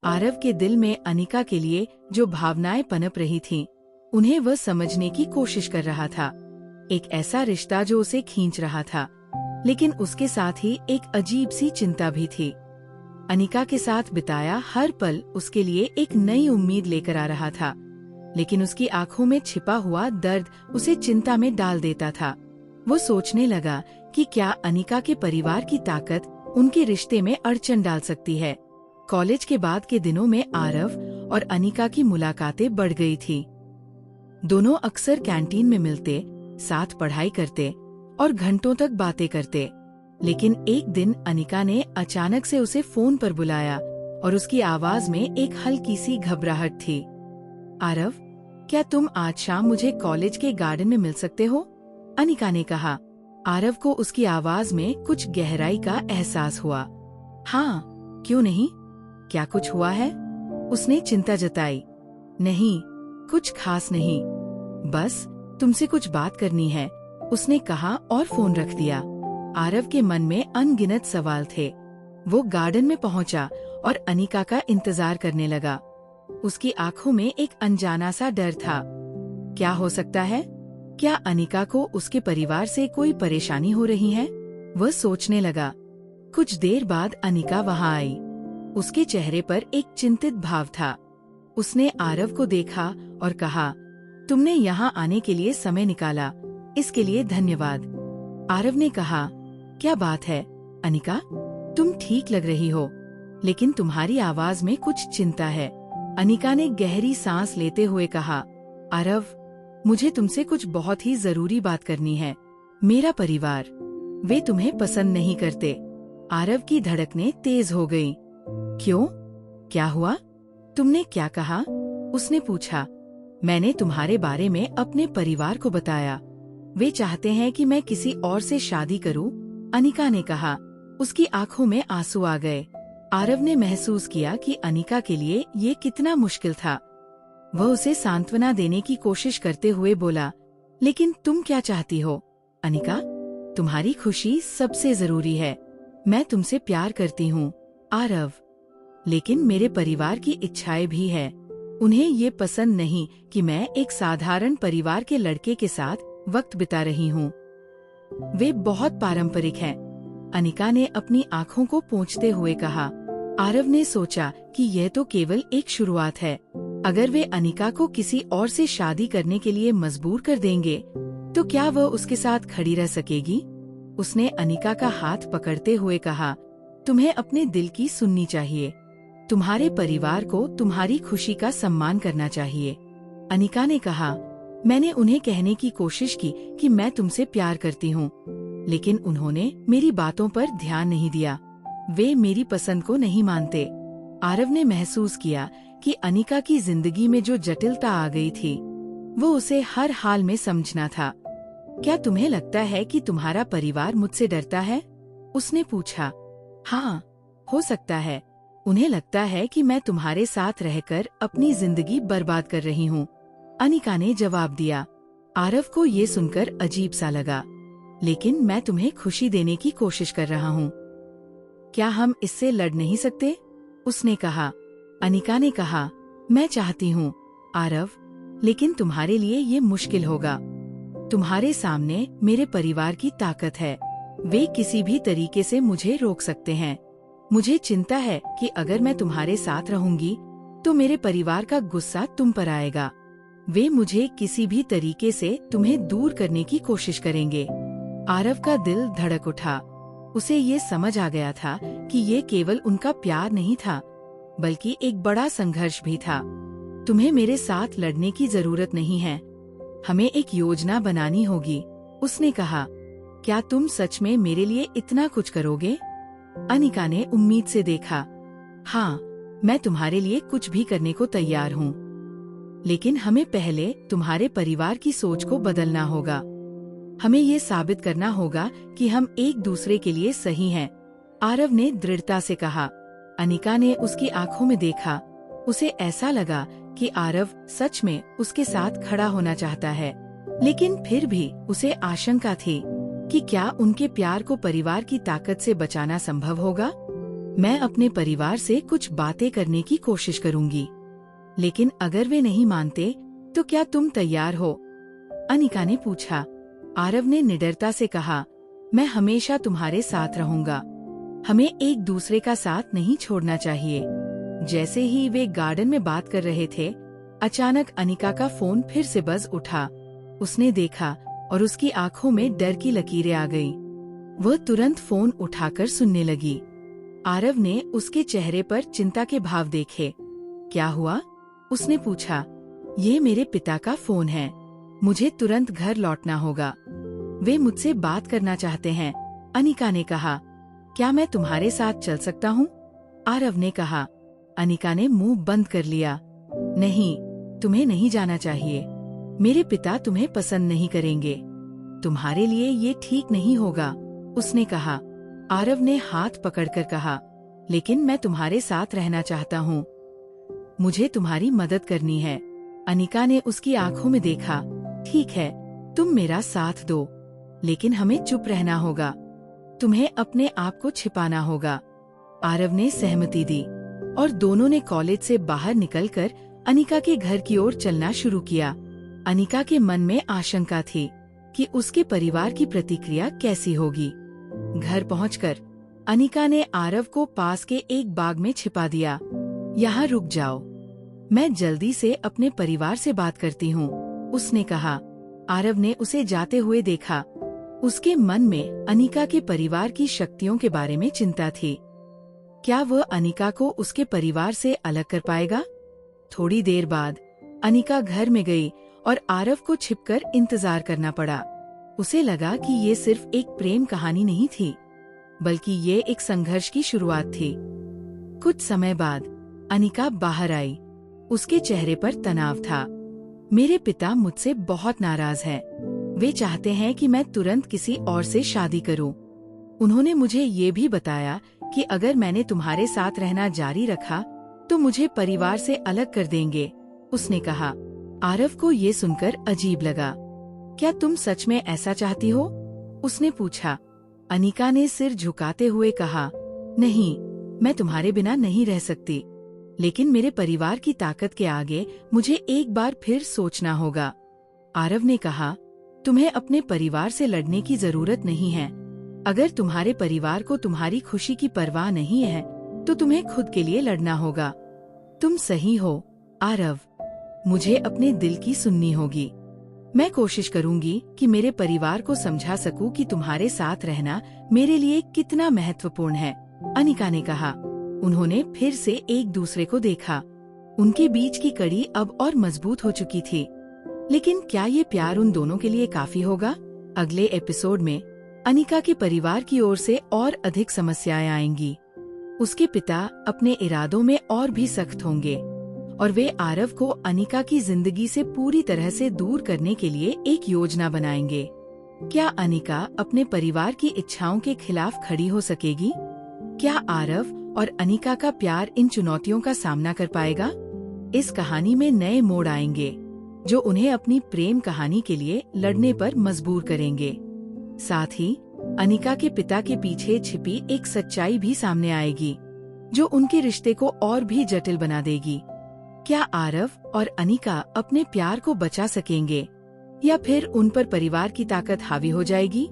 आरव के दिल में अनिका के लिए जो भावनाएं पनप रही थीं, उन्हें वह समझने की कोशिश कर रहा था। एक ऐसा रिश्ता जो उसे खींच रहा था, लेकिन उसके साथ ही एक अजीब सी चिंता भी थी। अनिका के साथ बिताया हर पल उसके लिए एक नई उम्मीद लेकर आ रहा था, लेकिन उसकी आंखों में छिपा हुआ दर्द उसे चिंता में डाल देता था। वो सोचने लगा कि क्या अनिका के परिवार की ताकत उनके रिश्ते में अड़चन डाल सकती है। कॉलेज के बाद के दिनों में आरव और अनिका की मुलाकातें बढ़ गई थी। दोनों अक्सर कैंटीन में मिलते, साथ पढ़ाई करते और घंटों तक बातें करते। लेकिन एक दिन अनिका ने अचानक से उसे फोन पर बुलाया और उसकी आवाज में एक हल्की सी घबराहट थी। आरव, क्या तुम आज शाम मुझे कॉलेज के गार्डन में मिल सकते हो? अनिका ने कहा। आरव को उसकी आवाज में कुछ गहराई का एहसास हुआ। हाँ, क्यों नहीं? क्या कुछ हुआ है? उसने चिंता जताई। नहीं, कुछ खास नहीं, बस तुमसे कुछ बात करनी है, उसने कहा और फोन रख दिया। आरव के मन में अनगिनत सवाल थे। वो गार्डन में पहुंचा और अनिका का इंतजार करने लगा। उसकी आंखों में एक अनजाना सा डर था। क्या हो सकता है? क्या अनिका को उसके परिवार से कोई परेशानी हो रही है? वह सोचने लगा। कुछ देर बाद अनिका वहां आई। उसके चेहरे पर एक चिंतित भाव था। उसने आरव को देखा और कहा, तुमने यहाँ आने के लिए समय निकाला, इसके लिए धन्यवाद। आरव ने कहा, क्या बात है अनिका, तुम ठीक लग रही हो, लेकिन तुम्हारी आवाज में कुछ चिंता है। अनिका ने गहरी सांस लेते हुए कहा, आरव, मुझे तुमसे कुछ बहुत ही जरूरी बात करनी है। मेरा परिवार, वे तुम्हें पसंद नहीं करते। आरव की धड़कनें तेज हो गईं। क्यों? क्या हुआ? तुमने क्या कहा? उसने पूछा। मैंने तुम्हारे बारे में अपने परिवार को बताया। वे चाहते हैं कि मैं किसी और से शादी करूं, अनिका ने कहा। उसकी आंखों में आंसू आ गए। आरव ने महसूस किया कि अनिका के लिए ये कितना मुश्किल था। वह उसे सांत्वना देने की कोशिश करते हुए बोला, लेकिन तुम क्या चाहती हो? अनिका, तुम्हारी खुशी सबसे जरूरी है। मैं तुमसे प्यार करती हूँ, आरव, लेकिन मेरे परिवार की इच्छाएं भी है। उन्हें ये पसंद नहीं कि मैं एक साधारण परिवार के लड़के के साथ वक्त बिता रही हूँ। वे बहुत पारंपरिक हैं, अनिका ने अपनी आंखों को पोंछते हुए कहा। आरव ने सोचा कि यह तो केवल एक शुरुआत है। अगर वे अनिका को किसी और से शादी करने के लिए मजबूर कर देंगे, तो क्या वह उसके साथ खड़ी रह सकेगी? उसने अनिका का हाथ पकड़ते हुए कहा, तुम्हें अपने दिल की सुननी चाहिए। तुम्हारे परिवार को तुम्हारी खुशी का सम्मान करना चाहिए। अनिका ने कहा, मैंने उन्हें कहने की कोशिश की कि मैं तुमसे प्यार करती हूँ, लेकिन उन्होंने मेरी बातों पर ध्यान नहीं दिया। वे मेरी पसंद को नहीं मानते। आरव ने महसूस किया कि अनिका की जिंदगी में जो जटिलता आ गई थी, वो उसे हर हाल में समझना था। क्या तुम्हें लगता है कि तुम्हारा परिवार मुझसे डरता है? उसने पूछा। हाँ, हो सकता है। उन्हें लगता है कि मैं तुम्हारे साथ रहकर अपनी जिंदगी बर्बाद कर रही हूँ, अनिका ने जवाब दिया। आरव को ये सुनकर अजीब सा लगा, लेकिन मैं तुम्हें खुशी देने की कोशिश कर रहा हूँ। क्या हम इससे लड़ नहीं सकते? उसने कहा। अनिका ने कहा, मैं चाहती हूँ आरव, लेकिन तुम्हारे लिए ये मुश्किल होगा। तुम्हारे सामने मेरे परिवार की ताकत है। वे किसी भी तरीके से मुझे रोक सकते हैं। मुझे चिंता है कि अगर मैं तुम्हारे साथ रहूंगी, तो मेरे परिवार का गुस्सा तुम पर आएगा। वे मुझे किसी भी तरीके से तुम्हें दूर करने की कोशिश करेंगे। आरव का दिल धड़क उठा। उसे ये समझ आ गया था कि ये केवल उनका प्यार नहीं था, बल्कि एक बड़ा संघर्ष भी था। तुम्हें मेरे साथ लड़ने की जरूरत नहीं है, हमें एक योजना बनानी होगी, उसने कहा। क्या तुम सच में मेरे लिए इतना कुछ करोगे? अनिका ने उम्मीद से देखा। हाँ, मैं तुम्हारे लिए कुछ भी करने को तैयार हूँ, लेकिन हमें पहले तुम्हारे परिवार की सोच को बदलना होगा। हमें ये साबित करना होगा कि हम एक दूसरे के लिए सही हैं, आरव ने दृढ़ता से कहा। अनिका ने उसकी आंखों में देखा। उसे ऐसा लगा कि आरव सच में उसके साथ खड़ा होना चाहता है, लेकिन फिर भी उसे आशंका थी कि क्या उनके प्यार को परिवार की ताकत से बचाना संभव होगा। मैं अपने परिवार से कुछ बातें करने की कोशिश करूंगी, लेकिन अगर वे नहीं मानते तो क्या तुम तैयार हो? अनिका ने पूछा। आरव ने निडरता से कहा, मैं हमेशा तुम्हारे साथ रहूंगा। हमें एक दूसरे का साथ नहीं छोड़ना चाहिए। जैसे ही वे गार्डन में बात कर रहे थे, अचानक अनिका का फोन फिर से बज उठा। उसने देखा और उसकी आंखों में डर की लकीरें आ गईं। वह तुरंत फोन उठाकर सुनने लगी। आरव ने उसके चेहरे पर चिंता के भाव देखे। क्या हुआ? उसने पूछा। ये मेरे पिता का फोन है, मुझे तुरंत घर लौटना होगा। वे मुझसे बात करना चाहते हैं, अनिका ने कहा। क्या मैं तुम्हारे साथ चल सकता हूँ? आरव ने कहा। अनिका ने मुंह बंद कर लिया। नहीं, तुम्हें नहीं जाना चाहिए। मेरे पिता तुम्हें पसंद नहीं करेंगे। तुम्हारे लिए ये ठीक नहीं होगा, उसने कहा। आरव ने हाथ पकड़कर कहा, लेकिन मैं तुम्हारे साथ रहना चाहता हूँ। मुझे तुम्हारी मदद करनी है। अनिका ने उसकी आंखों में देखा। ठीक है, तुम मेरा साथ दो, लेकिन हमें चुप रहना होगा। तुम्हें अपने आप को छिपाना होगा। आरव ने सहमति दी और दोनों ने कॉलेज से बाहर निकलकर अनिका के घर की ओर चलना शुरू किया। अनिका के मन में आशंका थी कि उसके परिवार की प्रतिक्रिया कैसी होगी। घर पहुंचकर अनिका ने आरव को पास के एक बाग में छिपा दिया। यहाँ रुक जाओ, मैं जल्दी से अपने परिवार से बात करती हूँ, उसने कहा। आरव ने उसे जाते हुए देखा। उसके मन में अनिका के परिवार की शक्तियों के बारे में चिंता थी। क्या वह अनिका को उसके परिवार से अलग कर पाएगा? थोड़ी देर बाद अनिका घर में गई और आरव को छिपकर इंतजार करना पड़ा। उसे लगा कि ये सिर्फ एक प्रेम कहानी नहीं थी, बल्कि ये एक संघर्ष की शुरुआत थी। कुछ समय बाद अनिका बाहर आई। उसके चेहरे पर तनाव था। मेरे पिता मुझसे बहुत नाराज हैं। वे चाहते हैं कि मैं तुरंत किसी और से शादी करूं। उन्होंने मुझे ये भी बताया कि अगर मैंने तुम्हारे साथ रहना जारी रखा तो मुझे परिवार से अलग कर देंगे, उसने कहा। आरव को ये सुनकर अजीब लगा। क्या तुम सच में ऐसा चाहती हो? उसने पूछा। अनिका ने सिर झुकाते हुए कहा, नहीं, मैं तुम्हारे बिना नहीं रह सकती, लेकिन मेरे परिवार की ताकत के आगे मुझे एक बार फिर सोचना होगा। आरव ने कहा, तुम्हें अपने परिवार से लड़ने की जरूरत नहीं है। अगर तुम्हारे परिवार को तुम्हारी खुशी की परवाह नहीं है तो तुम्हें खुद के लिए लड़ना होगा। तुम सही हो आरव, मुझे अपने दिल की सुननी होगी। मैं कोशिश करूंगी कि मेरे परिवार को समझा सकूं कि तुम्हारे साथ रहना मेरे लिए कितना महत्वपूर्ण है, अनिका ने कहा। उन्होंने फिर से एक दूसरे को देखा। उनके बीच की कड़ी अब और मजबूत हो चुकी थी। लेकिन क्या ये प्यार उन दोनों के लिए काफी होगा? अगले एपिसोड में अनिका के परिवार की ओर से और अधिक समस्याएं आएंगी। उसके पिता अपने इरादों में और भी सख्त होंगे और वे आरव को अनिका की जिंदगी से पूरी तरह से दूर करने के लिए एक योजना बनाएंगे। क्या अनिका अपने परिवार की इच्छाओं के खिलाफ खड़ी हो सकेगी? क्या आरव और अनिका का प्यार इन चुनौतियों का सामना कर पाएगा? इस कहानी में नए मोड़ आएंगे जो उन्हें अपनी प्रेम कहानी के लिए लड़ने पर मजबूर करेंगे। साथ ही अनिका के पिता के पीछे छिपी एक सच्चाई भी सामने आएगी जो उनके रिश्ते को और भी जटिल बना देगी। क्या आरव और अनिका अपने प्यार को बचा सकेंगे या फिर उन पर परिवार की ताकत हावी हो जाएगी?